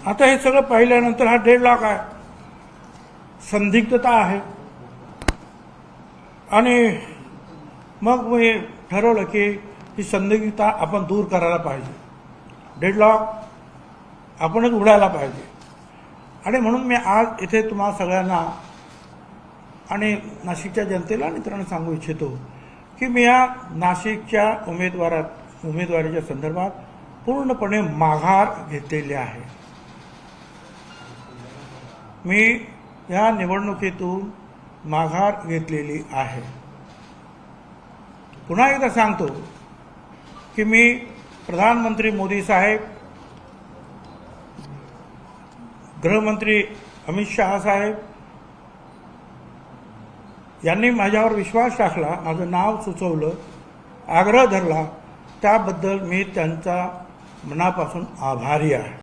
आता हे सगळं पाहिल्यानंतर हा 1.5 लाख आहे, संदिग्धता आहे, आणि मग मी ठरवलं की ही संदिग्धता आपण दूर करायला पाहिजे, 1.5 लाख आपणच उडायला पाहिजे. आणि म्हणून मी आज इथे तुम्हा सगळ्यांना आणि नाशिकच्या जनतेला आणि इतरांना सांगू इच्छितो की मी या नाशिकच्या उमेदवारीच्या संदर्भात पूर्णपणे माघार घेतलेली आहे. मी या निवडणुकीतून माघार घेतलेली आहे. पुन्हा एकदा सांगतो की मी प्रधानमंत्री मोदी साहेब, गृहमंत्री अमित शहा साहेब यांनी माझ्यावर विश्वास टाकला, माझं नाव सुचवलं, आग्रह धरला, त्याबद्दल मी त्यांचा मनापासून आभारी आहे.